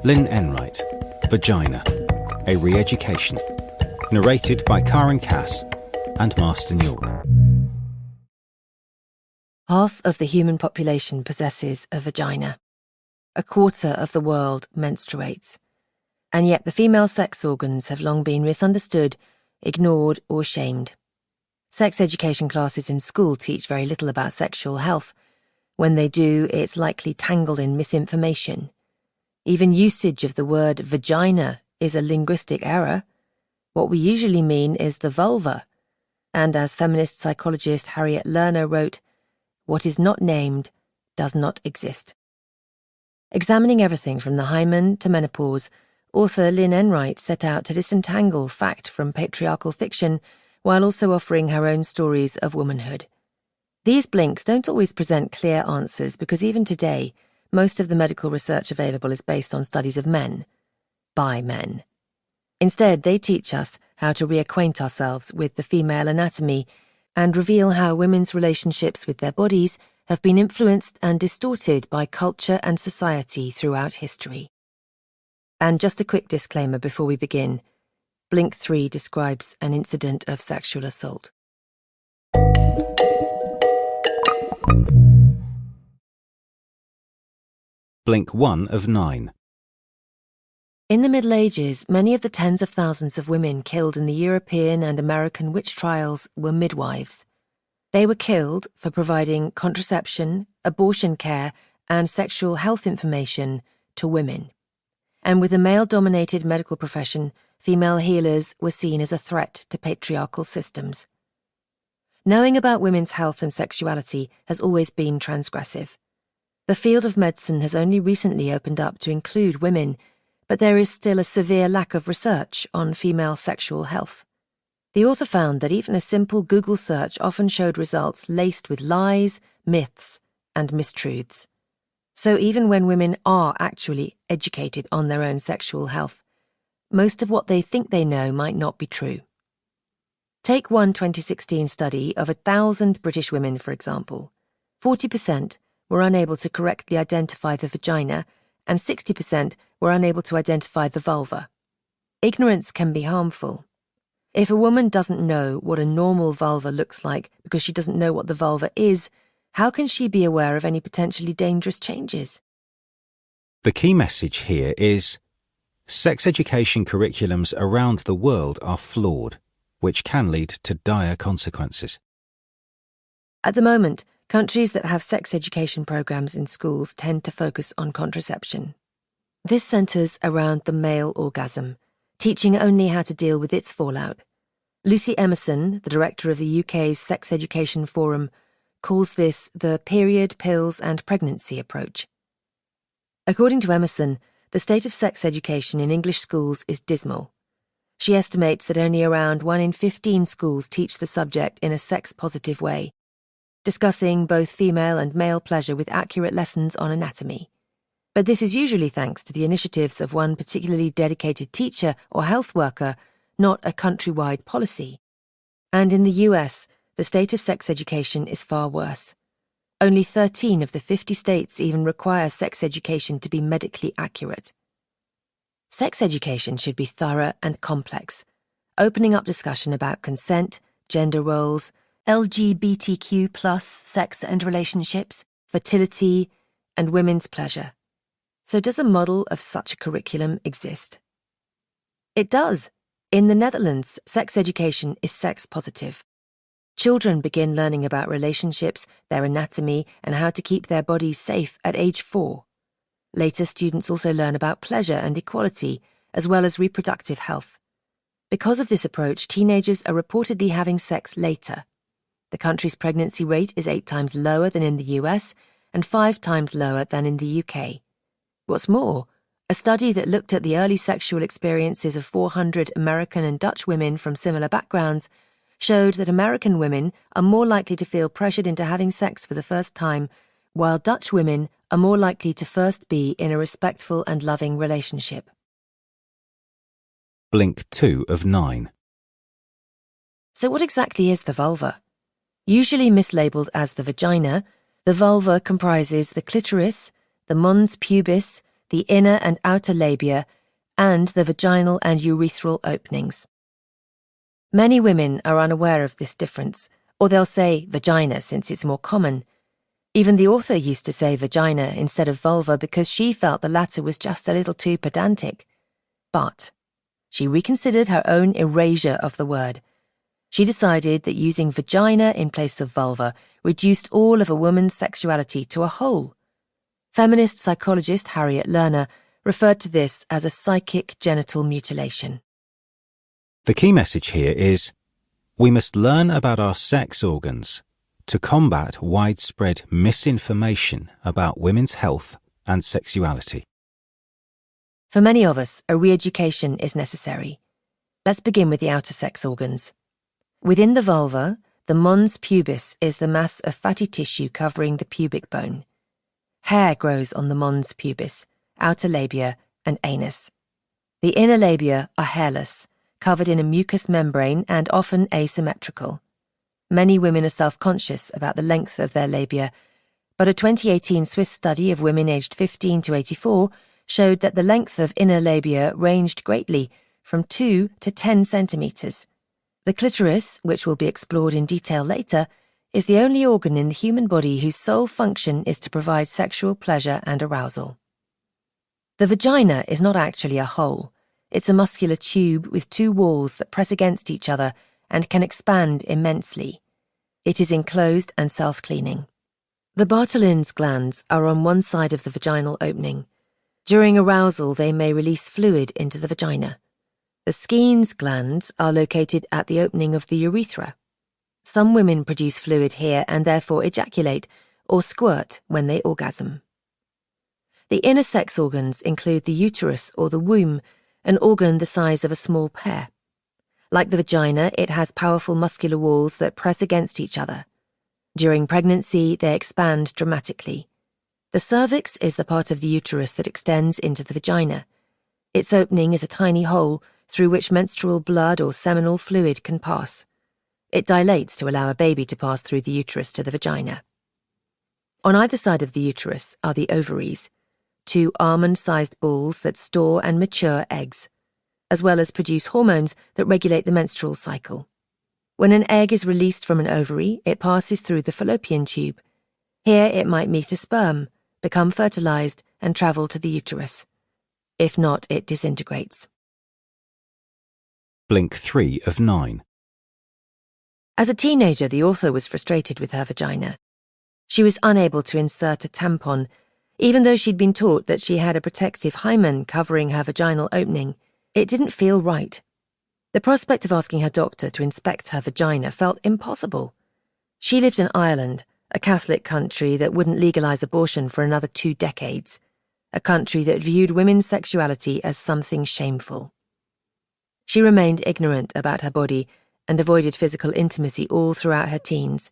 Lynn Enright, Vagina, a Re-Education. Narrated by Karen Cass and Marston York. Half of the human population possesses a vagina. A quarter of the world menstruates. And yet the female sex organs have long been misunderstood, ignored or shamed. Sex education classes in school teach very little about sexual health. When they do, it's likely tangled in misinformation. Even usage of the word vagina is a linguistic error. What we usually mean is the vulva. And as feminist psychologist Harriet Lerner wrote, "What is not named does not exist." Examining everything from the hymen to menopause, author Lynn Enright set out to disentangle fact from patriarchal fiction while also offering her own stories of womanhood. These blinks don't always present clear answers because even today, most of the medical research available is based on studies of men, by men. Instead, they teach us how to reacquaint ourselves with the female anatomy and reveal how women's relationships with their bodies have been influenced and distorted by culture and society throughout history. And just a quick disclaimer before we begin. Blink 3 describes an incident of sexual assault. Blink 1 of 9. In the Middle Ages, many of the tens of thousands of women killed in the European and American witch trials were midwives. They were killed for providing contraception, abortion care, and sexual health information to women. And with a male-dominated medical profession, female healers were seen as a threat to patriarchal systems. Knowing about women's health and sexuality has always been transgressive. The field of medicine has only recently opened up to include women, but there is still a severe lack of research on female sexual health. The author found that even a simple Google search often showed results laced with lies, myths, and mistruths. So even when women are actually educated on their own sexual health, most of what they think they know might not be true. Take one 2016 study of 1,000 British women, for example. 40% were unable to correctly identify the vagina, and 60% were unable to identify the vulva. Ignorance can be harmful. If a woman doesn't know what a normal vulva looks like because she doesn't know what the vulva is, how can she be aware of any potentially dangerous changes? The key message here is sex education curriculums around the world are flawed, which can lead to dire consequences. At the moment, countries that have sex education programs in schools tend to focus on contraception. This centres around the male orgasm, teaching only how to deal with its fallout. Lucy Emerson, the director of the UK's Sex Education Forum, calls this the period, pills and pregnancy approach. According to Emerson, the state of sex education in English schools is dismal. She estimates that only around 1 in 15 schools teach the subject in a sex-positive way, discussing both female and male pleasure with accurate lessons on anatomy. But this is usually thanks to the initiatives of one particularly dedicated teacher or health worker, not a countrywide policy. And in the US, the state of sex education is far worse. Only 13 of the 50 states even require sex education to be medically accurate. Sex education should be thorough and complex, opening up discussion about consent, gender roles, LGBTQ+ sex and relationships, fertility, and women's pleasure. So does a model of such a curriculum exist? It does. In the Netherlands, sex education is sex positive. Children begin learning about relationships, their anatomy, and how to keep their bodies safe at age 4. Later, students also learn about pleasure and equality, as well as reproductive health. Because of this approach, teenagers are reportedly having sex later. The country's pregnancy rate is 8 times lower than in the US and 5 times lower than in the UK. What's more, a study that looked at the early sexual experiences of 400 American and Dutch women from similar backgrounds showed that American women are more likely to feel pressured into having sex for the first time, while Dutch women are more likely to first be in a respectful and loving relationship. Blink 2 of 9. So what exactly is the vulva? Usually mislabeled as the vagina, the vulva comprises the clitoris, the mons pubis, the inner and outer labia, and the vaginal and urethral openings. Many women are unaware of this difference, or they'll say vagina since it's more common. Even the author used to say vagina instead of vulva because she felt the latter was just a little too pedantic. But she reconsidered her own erasure of the word. She decided that using vagina in place of vulva reduced all of a woman's sexuality to a whole. Feminist psychologist Harriet Lerner referred to this as a psychic genital mutilation. The key message here is, we must learn about our sex organs to combat widespread misinformation about women's health and sexuality. For many of us, a re-education is necessary. Let's begin with the outer sex organs. Within the vulva, the mons pubis is the mass of fatty tissue covering the pubic bone. Hair grows on the mons pubis, outer labia, and anus. The inner labia are hairless, covered in a mucous membrane and often asymmetrical. Many women are self-conscious about the length of their labia, but a 2018 Swiss study of women aged 15 to 84 showed that the length of inner labia ranged greatly, from 2 to 10 centimetres. The clitoris, which will be explored in detail later, is the only organ in the human body whose sole function is to provide sexual pleasure and arousal. The vagina is not actually a hole. It's a muscular tube with two walls that press against each other and can expand immensely. It is enclosed and self-cleaning. The Bartholin's glands are on one side of the vaginal opening. During arousal, they may release fluid into the vagina. The Skene's glands are located at the opening of the urethra. Some women produce fluid here and therefore ejaculate or squirt when they orgasm. The inner sex organs include the uterus or the womb, an organ the size of a small pear. Like the vagina, it has powerful muscular walls that press against each other. During pregnancy, they expand dramatically. The cervix is the part of the uterus that extends into the vagina. Its opening is a tiny hole through which menstrual blood or seminal fluid can pass. It dilates to allow a baby to pass through the uterus to the vagina. On either side of the uterus are the ovaries, two almond-sized balls that store and mature eggs, as well as produce hormones that regulate the menstrual cycle. When an egg is released from an ovary, it passes through the fallopian tube. Here it might meet a sperm, become fertilized, and travel to the uterus. If not, it disintegrates. Blink 3 of 9. As a teenager, the author was frustrated with her vagina. She was unable to insert a tampon, even though she'd been taught that she had a protective hymen covering her vaginal opening. It didn't feel right. The prospect of asking her doctor to inspect her vagina felt impossible. She lived in Ireland, a Catholic country that wouldn't legalize abortion for another 2 decades, a country that viewed women's sexuality as something shameful. She remained ignorant about her body and avoided physical intimacy all throughout her teens.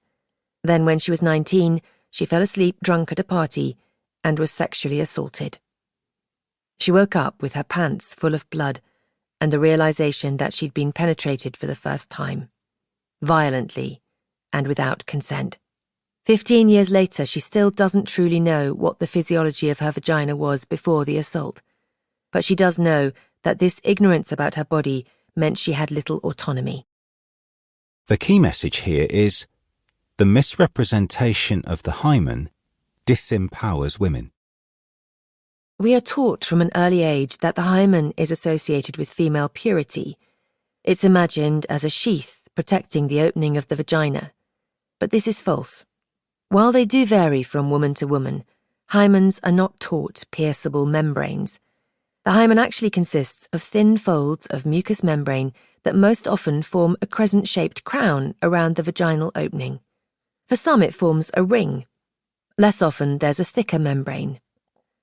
Then, when she was 19, she fell asleep drunk at a party and was sexually assaulted. She woke up with her pants full of blood and the realization that she'd been penetrated for the first time, violently and without consent. 15 years later, she still doesn't truly know what the physiology of her vagina was before the assault, but she does know that this ignorance about her body meant she had little autonomy. The key message here is, the misrepresentation of the hymen disempowers women. We are taught from an early age that the hymen is associated with female purity. It's imagined as a sheath protecting the opening of the vagina. But this is false. While they do vary from woman to woman, hymens are not taught pierceable membranes. The hymen actually consists of thin folds of mucous membrane that most often form a crescent-shaped crown around the vaginal opening. For some, it forms a ring. Less often, there's a thicker membrane.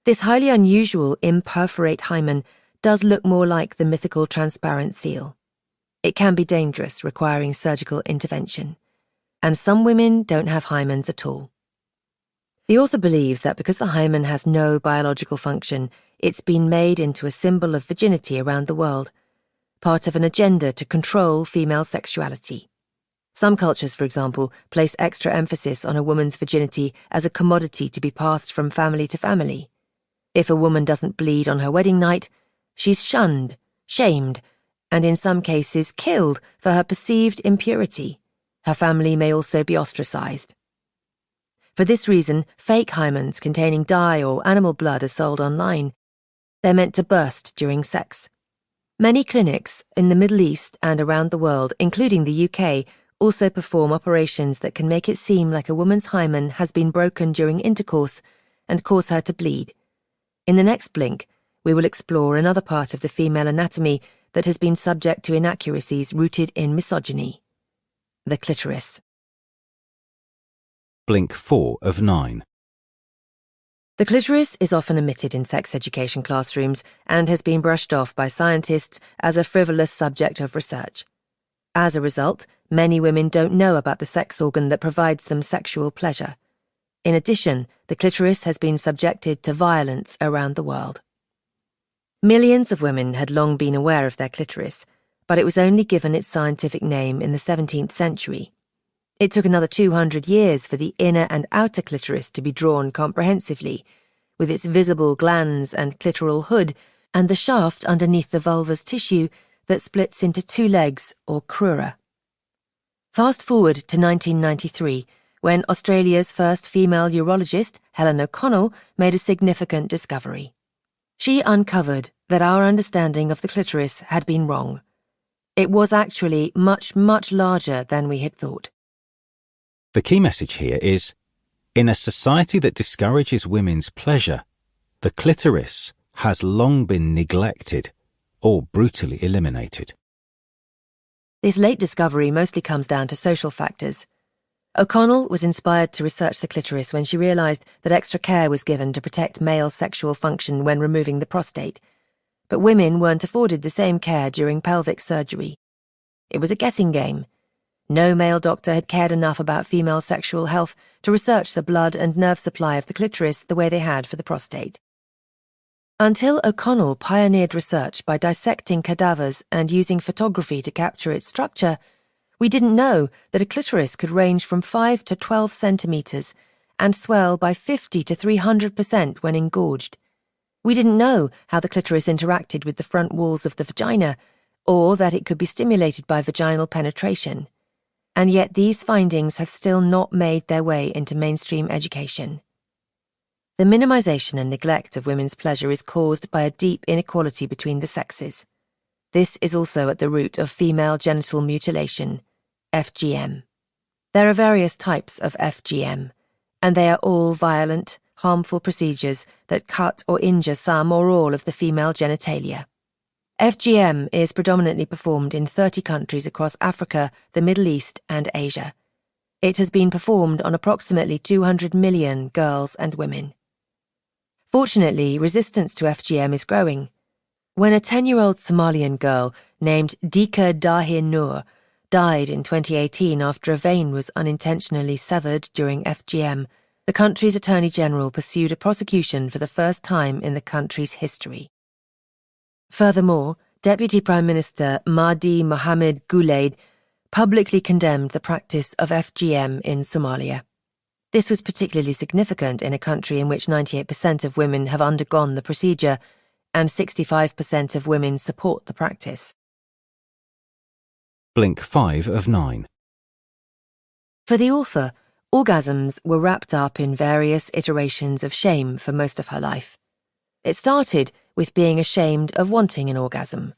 This highly unusual imperforate hymen does look more like the mythical transparent seal. It can be dangerous, requiring surgical intervention. And some women don't have hymens at all. The author believes that because the hymen has no biological function, it's been made into a symbol of virginity around the world, part of an agenda to control female sexuality. Some cultures, for example, place extra emphasis on a woman's virginity as a commodity to be passed from family to family. If a woman doesn't bleed on her wedding night, she's shunned, shamed, and in some cases killed for her perceived impurity. Her family may also be ostracized. For this reason, fake hymens containing dye or animal blood are sold online. They're meant to burst during sex. Many clinics in the Middle East and around the world, including the UK, also perform operations that can make it seem like a woman's hymen has been broken during intercourse and cause her to bleed. In the next blink, we will explore another part of the female anatomy that has been subject to inaccuracies rooted in misogyny: the clitoris. Blink 4 of 9. The clitoris is often omitted in sex education classrooms and has been brushed off by scientists as a frivolous subject of research. As a result, many women don't know about the sex organ that provides them sexual pleasure. In addition, the clitoris has been subjected to violence around the world. Millions of women had long been aware of their clitoris, but it was only given its scientific name in the 17th century. It took another 200 years for the inner and outer clitoris to be drawn comprehensively, with its visible glands and clitoral hood and the shaft underneath the vulva's tissue that splits into two legs, or crura. Fast forward to 1993, when Australia's first female urologist, Helen O'Connell, made a significant discovery. She uncovered that our understanding of the clitoris had been wrong. It was actually much, much larger than we had thought. The key message here is, in a society that discourages women's pleasure, the clitoris has long been neglected or brutally eliminated. This late discovery mostly comes down to social factors. O'Connell was inspired to research the clitoris when she realised that extra care was given to protect male sexual function when removing the prostate, but women weren't afforded the same care during pelvic surgery. It was a guessing game. No male doctor had cared enough about female sexual health to research the blood and nerve supply of the clitoris the way they had for the prostate. Until O'Connell pioneered research by dissecting cadavers and using photography to capture its structure, we didn't know that a clitoris could range from 5 to 12 centimetres and swell by 50 to 300% when engorged. We didn't know how the clitoris interacted with the front walls of the vagina, or that it could be stimulated by vaginal penetration. And yet these findings have still not made their way into mainstream education. The minimization and neglect of women's pleasure is caused by a deep inequality between the sexes. This is also at the root of female genital mutilation, FGM. There are various types of FGM, and they are all violent, harmful procedures that cut or injure some or all of the female genitalia. FGM is predominantly performed in 30 countries across Africa, the Middle East, and Asia. It has been performed on approximately 200 million girls and women. Fortunately, resistance to FGM is growing. When a 10-year-old Somalian girl named Dika Dahir Noor died in 2018 after a vein was unintentionally severed during FGM, the country's Attorney General pursued a prosecution for the first time in the country's history. Furthermore, Deputy Prime Minister Mahdi Mohamed Gulaid publicly condemned the practice of FGM in Somalia. This was particularly significant in a country in which 98% of women have undergone the procedure and 65% of women support the practice. Blink 5 of 9. For the author, orgasms were wrapped up in various iterations of shame for most of her life. It started with being ashamed of wanting an orgasm.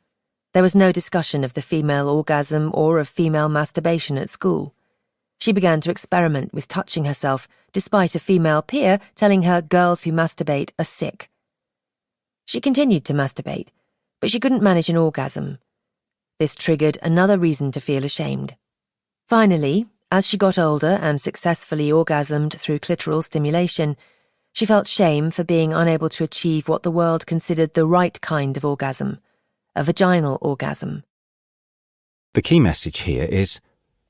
There was no discussion of the female orgasm or of female masturbation at school. She began to experiment with touching herself, despite a female peer telling her girls who masturbate are sick. She continued to masturbate, but she couldn't manage an orgasm. This triggered another reason to feel ashamed. Finally, as she got older and successfully orgasmed through clitoral stimulation, she felt shame for being unable to achieve what the world considered the right kind of orgasm, a vaginal orgasm. The key message here is,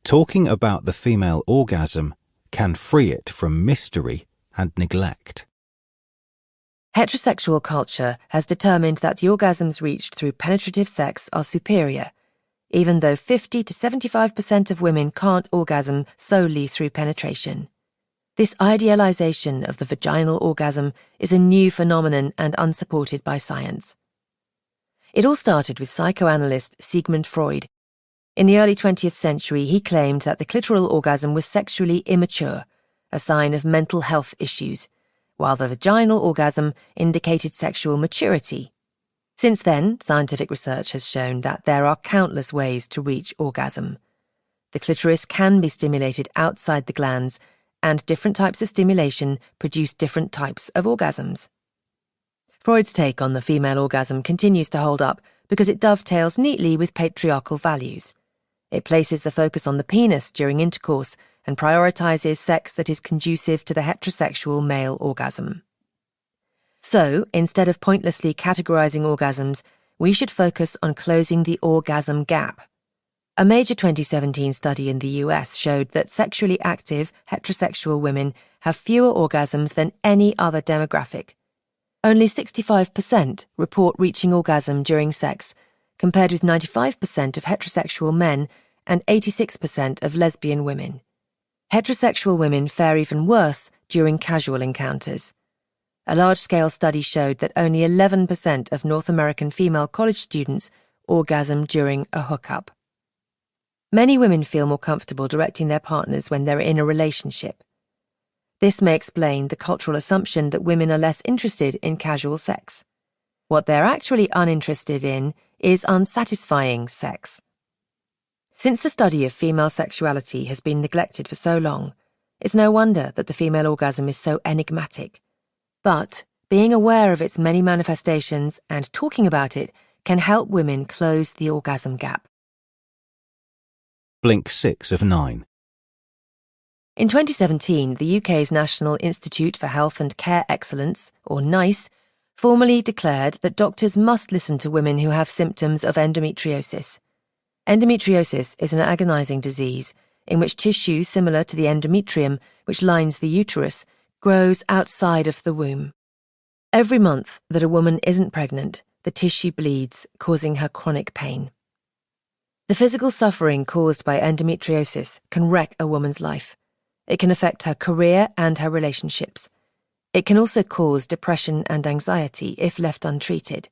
talking about the female orgasm can free it from mystery and neglect. Heterosexual culture has determined that the orgasms reached through penetrative sex are superior, even though 50 to 75% of women can't orgasm solely through penetration. This idealization of the vaginal orgasm is a new phenomenon and unsupported by science. It all started with psychoanalyst Sigmund Freud. In the early 20th century, he claimed that the clitoral orgasm was sexually immature, a sign of mental health issues, while the vaginal orgasm indicated sexual maturity. Since then, scientific research has shown that there are countless ways to reach orgasm. The clitoris can be stimulated outside the glands, and different types of stimulation produce different types of orgasms. Freud's take on the female orgasm continues to hold up because it dovetails neatly with patriarchal values. It places the focus on the penis during intercourse and prioritizes sex that is conducive to the heterosexual male orgasm. So, instead of pointlessly categorizing orgasms, we should focus on closing the orgasm gap. A major 2017 study in the US showed that sexually active, heterosexual women have fewer orgasms than any other demographic. Only 65% report reaching orgasm during sex, compared with 95% of heterosexual men and 86% of lesbian women. Heterosexual women fare even worse during casual encounters. A large-scale study showed that only 11% of North American female college students orgasm during a hookup. Many women feel more comfortable directing their partners when they're in a relationship. This may explain the cultural assumption that women are less interested in casual sex. What they're actually uninterested in is unsatisfying sex. Since the study of female sexuality has been neglected for so long, it's no wonder that the female orgasm is so enigmatic. But being aware of its many manifestations and talking about it can help women close the orgasm gap. Blink 6 of 9. In 2017, the UK's National Institute for Health and Care Excellence, or NICE, formally declared that doctors must listen to women who have symptoms of endometriosis. Endometriosis is an agonizing disease in which tissue similar to the endometrium, which lines the uterus, grows outside of the womb. Every month that a woman isn't pregnant, the tissue bleeds, causing her chronic pain. The physical suffering caused by endometriosis can wreck a woman's life. It can affect her career and her relationships. It can also cause depression and anxiety if left untreated.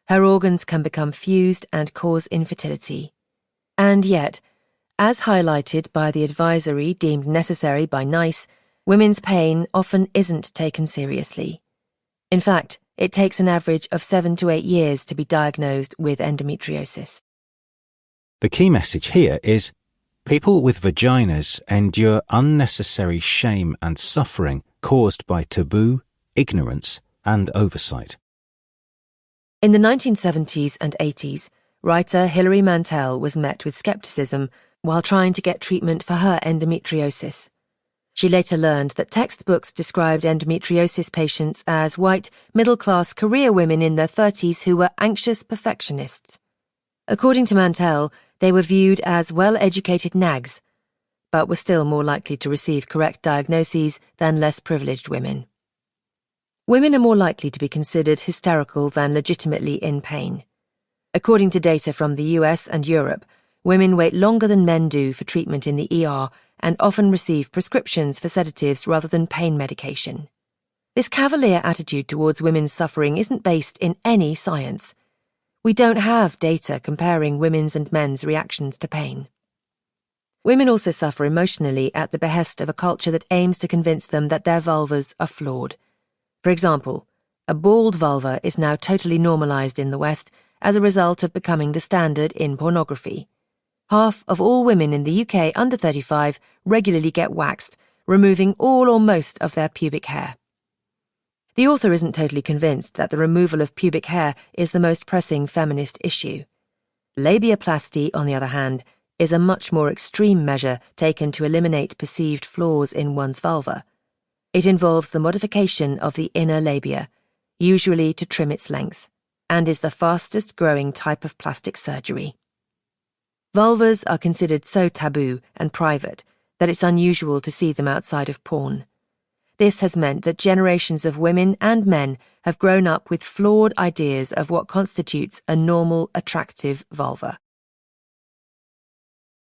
Her organs can become fused and cause infertility. And yet, as highlighted by the advisory deemed necessary by NICE, women's pain often isn't taken seriously. In fact, it takes an average of 7 to 8 years to be diagnosed with endometriosis. The key message here is people with vaginas endure unnecessary shame and suffering caused by taboo, ignorance, and oversight. In the 1970s and 80s, writer Hilary Mantel was met with skepticism while trying to get treatment for her endometriosis. She later learned that textbooks described endometriosis patients as white, middle-class career women in their 30s who were anxious perfectionists. According to Mantel, they were viewed as well-educated nags, but were still more likely to receive correct diagnoses than less privileged women. Women are more likely to be considered hysterical than legitimately in pain. According to data from the US and Europe, women wait longer than men do for treatment in the ER and often receive prescriptions for sedatives rather than pain medication. This cavalier attitude towards women's suffering isn't based in any science. We don't have data comparing women's and men's reactions to pain. Women also suffer emotionally at the behest of a culture that aims to convince them that their vulvas are flawed. For example, a bald vulva is now totally normalized in the West as a result of becoming the standard in pornography. Half of all women in the UK under 35 regularly get waxed, removing all or most of their pubic hair. The author isn't totally convinced that the removal of pubic hair is the most pressing feminist issue. Labiaplasty, on the other hand, is a much more extreme measure taken to eliminate perceived flaws in one's vulva. It involves the modification of the inner labia, usually to trim its length, and is the fastest-growing type of plastic surgery. Vulvas are considered so taboo and private that it's unusual to see them outside of porn. This has meant that generations of women and men have grown up with flawed ideas of what constitutes a normal, attractive vulva.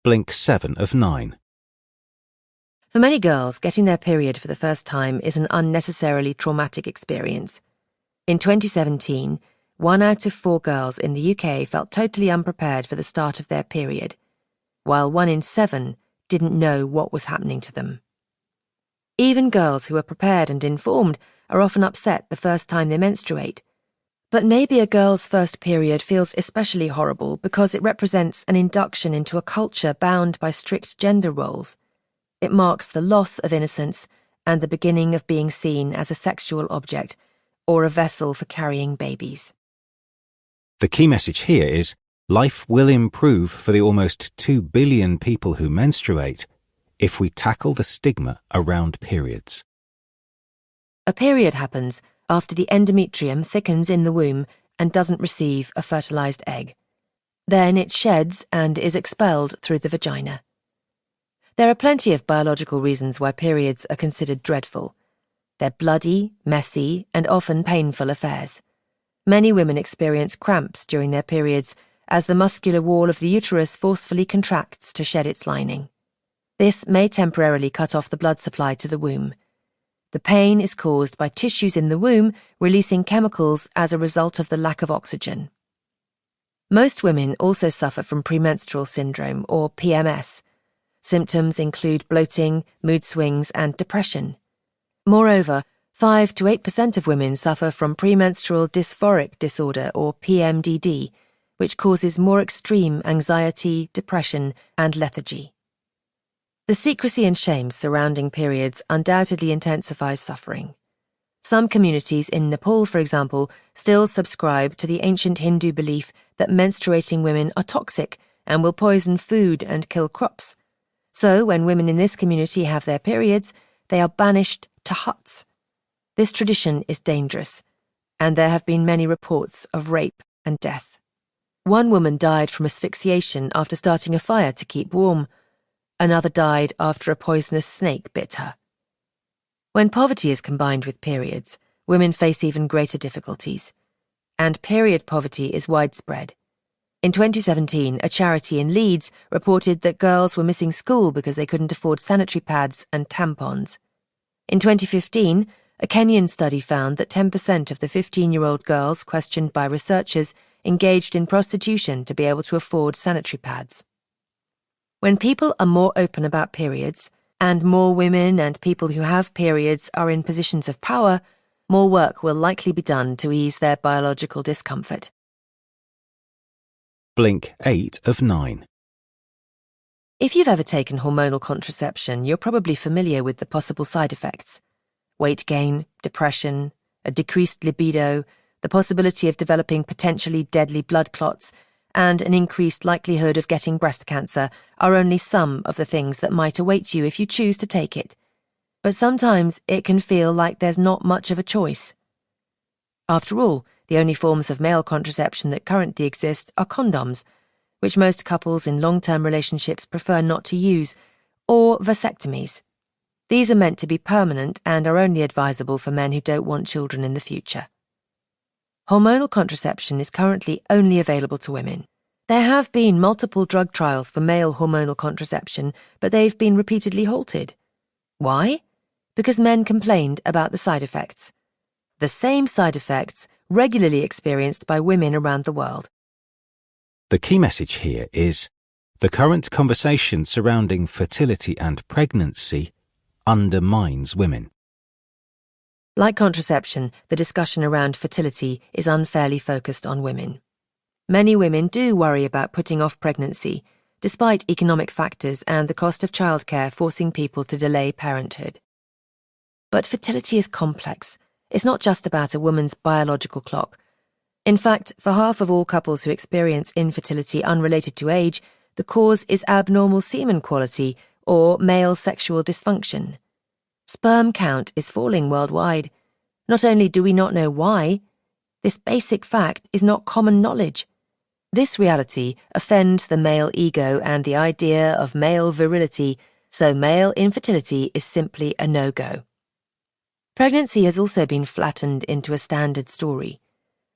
Blink 7 of 9. For many girls, getting their period for the first time is an unnecessarily traumatic experience. In 2017, 1 out of 4 girls in the UK felt totally unprepared for the start of their period, while 1 in 7 didn't know what was happening to them. Even girls who are prepared and informed are often upset the first time they menstruate. But maybe a girl's first period feels especially horrible because it represents an induction into a culture bound by strict gender roles. It marks the loss of innocence and the beginning of being seen as a sexual object or a vessel for carrying babies. The key message here is life will improve for the almost 2 billion people who menstruate if we tackle the stigma around periods. A period happens after the endometrium thickens in the womb and doesn't receive a fertilized egg. Then it sheds and is expelled through the vagina. There are plenty of biological reasons why periods are considered dreadful. They're bloody, messy, and often painful affairs. Many women experience cramps during their periods as the muscular wall of the uterus forcefully contracts to shed its lining. This may temporarily cut off the blood supply to the womb. The pain is caused by tissues in the womb releasing chemicals as a result of the lack of oxygen. Most women also suffer from premenstrual syndrome, or PMS. Symptoms include bloating, mood swings, and depression. Moreover, 5 to 8% of women suffer from premenstrual dysphoric disorder, or PMDD, which causes more extreme anxiety, depression, and lethargy. The secrecy and shame surrounding periods undoubtedly intensifies suffering. Some communities in Nepal, for example, still subscribe to the ancient Hindu belief that menstruating women are toxic and will poison food and kill crops. So, when women in this community have their periods, they are banished to huts. This tradition is dangerous, and there have been many reports of rape and death. One woman died from asphyxiation after starting a fire to keep warm. Another died after a poisonous snake bit her. When poverty is combined with periods, women face even greater difficulties. And period poverty is widespread. In 2017, a charity in Leeds reported that girls were missing school because they couldn't afford sanitary pads and tampons. In 2015, a Kenyan study found that 10% of the 15-year-old girls questioned by researchers engaged in prostitution to be able to afford sanitary pads. When people are more open about periods, and more women and people who have periods are in positions of power, more work will likely be done to ease their biological discomfort. Blink 8 of 9. If you've ever taken hormonal contraception, you're probably familiar with the possible side effects. Weight gain, depression, a decreased libido, the possibility of developing potentially deadly blood clots, and an increased likelihood of getting breast cancer are only some of the things that might await you if you choose to take it. But sometimes it can feel like there's not much of a choice. After all, the only forms of male contraception that currently exist are condoms, which most couples in long-term relationships prefer not to use, or vasectomies. These are meant to be permanent and are only advisable for men who don't want children in the future. Hormonal contraception is currently only available to women. There have been multiple drug trials for male hormonal contraception, but they've been repeatedly halted. Why? Because men complained about the side effects. The same side effects regularly experienced by women around the world. The key message here is the current conversation surrounding fertility and pregnancy undermines women. Like contraception, the discussion around fertility is unfairly focused on women. Many women do worry about putting off pregnancy, despite economic factors and the cost of childcare forcing people to delay parenthood. But fertility is complex. It's not just about a woman's biological clock. In fact, for half of all couples who experience infertility unrelated to age, the cause is abnormal semen quality or male sexual dysfunction. Sperm count is falling worldwide. Not only do we not know why, this basic fact is not common knowledge. This reality offends the male ego and the idea of male virility, so male infertility is simply a no-go. Pregnancy has also been flattened into a standard story.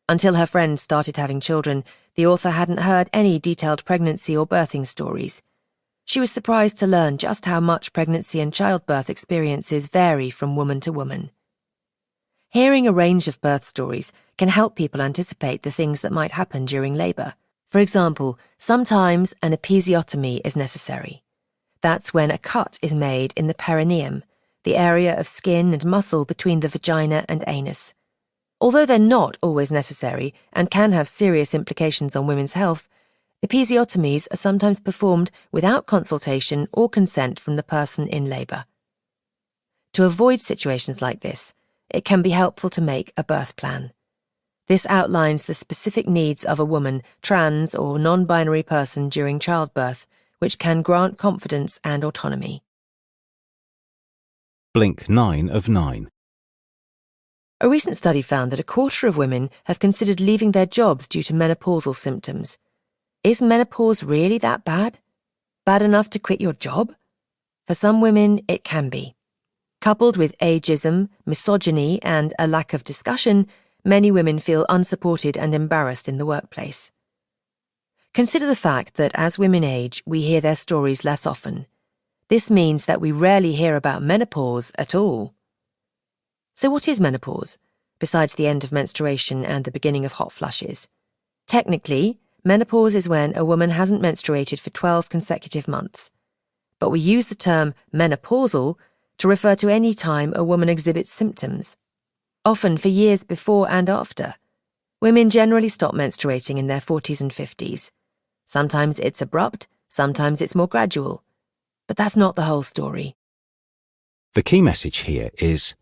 Until her friends started having children, the author hadn't heard any detailed pregnancy or birthing stories. She was surprised to learn just how much pregnancy and childbirth experiences vary from woman to woman. Hearing a range of birth stories can help people anticipate the things that might happen during labour. For example, sometimes an episiotomy is necessary. That's when a cut is made in the perineum, the area of skin and muscle between the vagina and anus. Although they're not always necessary and can have serious implications on women's health, episiotomies are sometimes performed without consultation or consent from the person in labour. To avoid situations like this, it can be helpful to make a birth plan. This outlines the specific needs of a woman, trans or non-binary person during childbirth, which can grant confidence and autonomy. Blink 9 of 9. A recent study found that a quarter of women have considered leaving their jobs due to menopausal symptoms. Is menopause really that bad? Bad enough to quit your job? For some women, it can be. Coupled with ageism, misogyny, and a lack of discussion, many women feel unsupported and embarrassed in the workplace. Consider the fact that as women age, we hear their stories less often. This means that we rarely hear about menopause at all. So what is menopause, besides the end of menstruation and the beginning of hot flushes? Technically, menopause is when a woman hasn't menstruated for 12 consecutive months. But we use the term menopausal to refer to any time a woman exhibits symptoms, often for years before and after. Women generally stop menstruating in their 40s and 50s. Sometimes it's abrupt, sometimes it's more gradual. But that's not the whole story. The key message here is,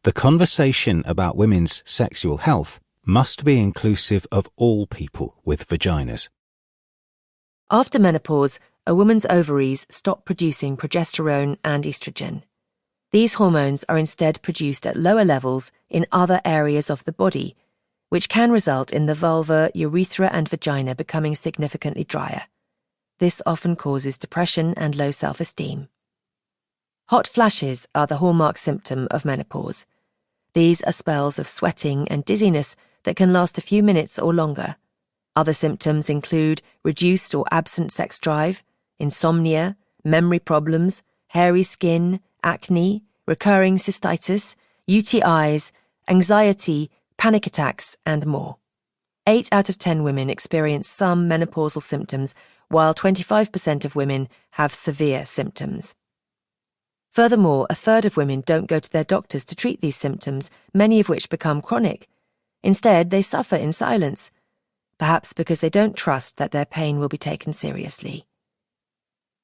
the conversation about women's sexual health must be inclusive of all people with vaginas. After menopause, a woman's ovaries stop producing progesterone and estrogen. These hormones are instead produced at lower levels in other areas of the body, which can result in the vulva, urethra, and vagina becoming significantly drier. This often causes depression and low self-esteem. Hot flashes are the hallmark symptom of menopause. These are spells of sweating and dizziness that can last a few minutes or longer. Other symptoms include reduced or absent sex drive, insomnia, memory problems, hairy skin, acne, recurring cystitis, UTIs, anxiety, panic attacks, and more. 8 out of 10 women experience some menopausal symptoms, while 25% of women have severe symptoms. Furthermore, a third of women don't go to their doctors to treat these symptoms, many of which become chronic. Instead, they suffer in silence, perhaps because they don't trust that their pain will be taken seriously.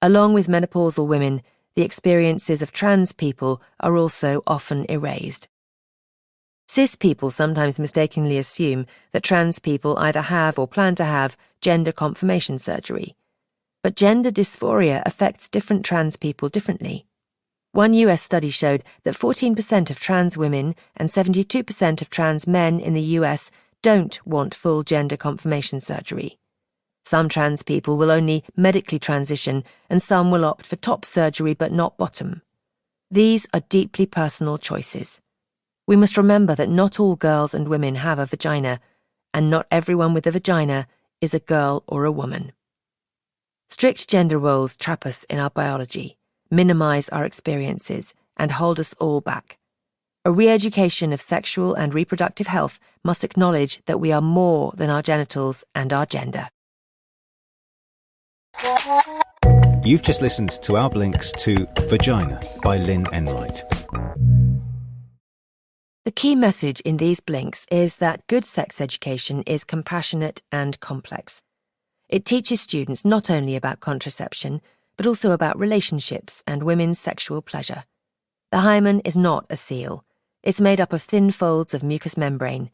Along with menopausal women, the experiences of trans people are also often erased. Cis people sometimes mistakenly assume that trans people either have or plan to have gender confirmation surgery. But gender dysphoria affects different trans people differently. One US study showed that 14% of trans women and 72% of trans men in the US don't want full gender confirmation surgery. Some trans people will only medically transition, and some will opt for top surgery but not bottom. These are deeply personal choices. We must remember that not all girls and women have a vagina, and not everyone with a vagina is a girl or a woman. Strict gender roles trap us in our biology, minimize our experiences, and hold us all back. A re-education of sexual and reproductive health must acknowledge that we are more than our genitals and our gender. You've just listened to our blinks to Vagina by Lynn Enright. The key message in these blinks is that good sex education is compassionate and complex. It teaches students not only about contraception, but also about relationships and women's sexual pleasure. The hymen is not a seal. It's made up of thin folds of mucous membrane,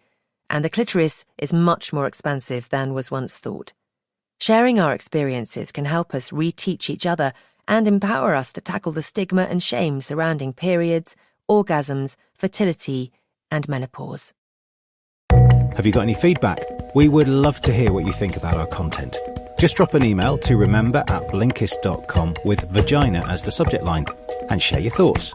and the clitoris is much more expansive than was once thought. Sharing our experiences can help us reteach each other and empower us to tackle the stigma and shame surrounding periods, orgasms, fertility, and menopause. Have you got any feedback? We would love to hear what you think about our content. Just drop an email to remember@blinkist.com with vagina as the subject line and share your thoughts.